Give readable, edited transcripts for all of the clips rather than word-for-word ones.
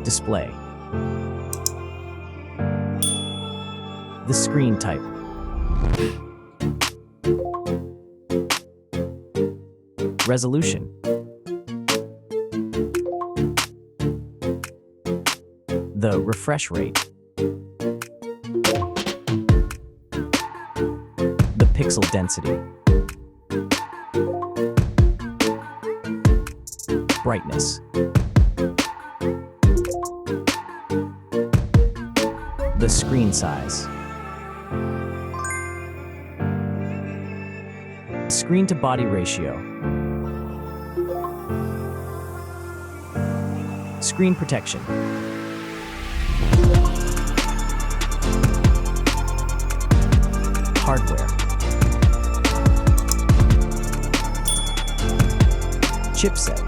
Display. The screen type. Resolution. The refresh rate. The pixel density. Brightness. The screen size. Screen-to-body ratio. Screen protection. Hardware. Chipset.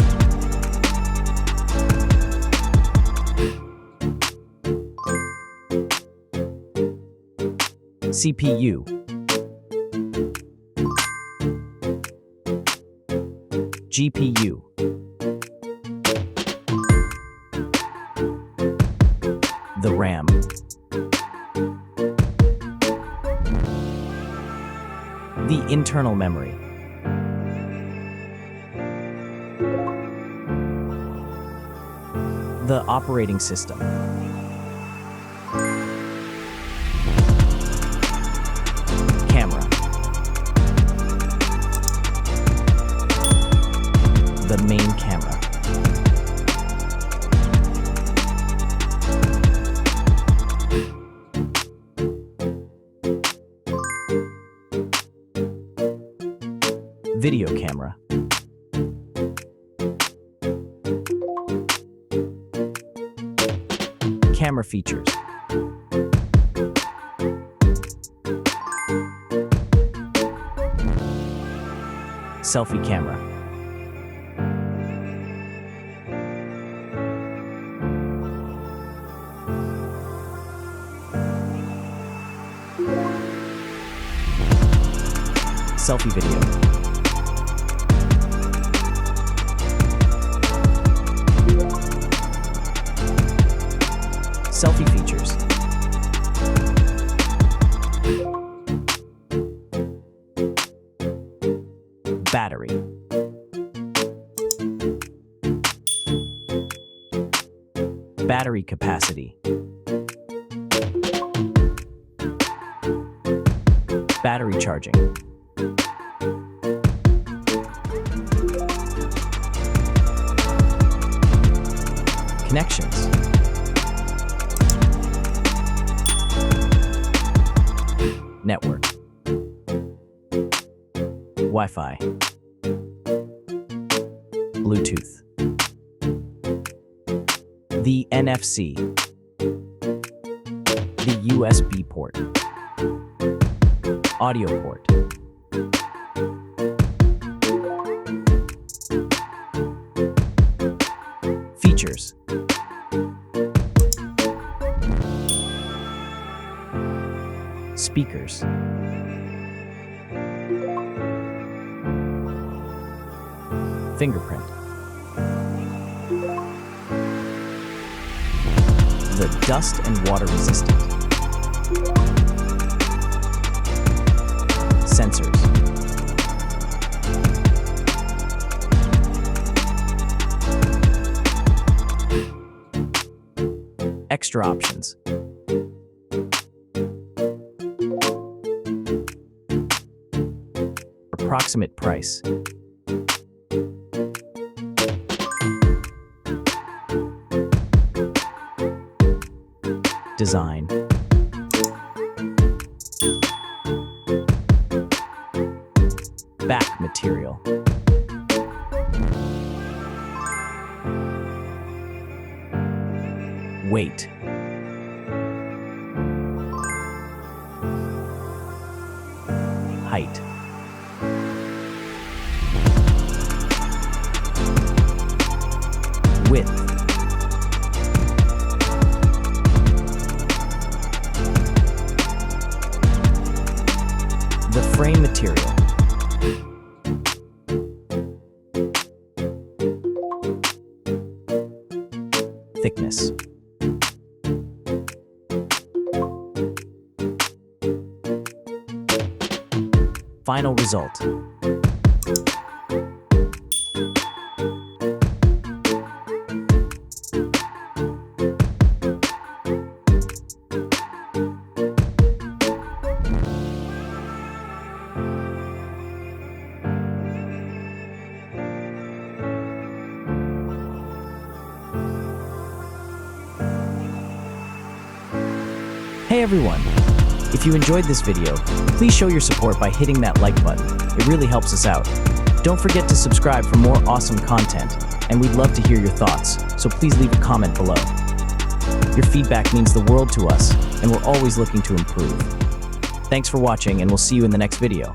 CPU. GPU. The RAM. The internal memory. The operating system. Camera. The main camera. Video camera. Camera features. Selfie camera. Selfie video. Selfie features. Battery. Battery capacity. Battery charging. Connections. Network. Wi-Fi. Bluetooth. The NFC. The USB port. Audio port. Features. Speakers. Fingerprint. The dust and water resistant. Sensors. Extra options. Approximate price. Design. Back material. Weight. Height. Width. The frame material. Thickness. final result. Hey everyone! If you enjoyed this video, please show your support by hitting that like button. It really helps us out. Don't forget to subscribe for more awesome content, and we'd love to hear your thoughts, so please leave a comment below. Your feedback means the world to us, and we're always looking to improve. Thanks for watching, and we'll see you in the next video.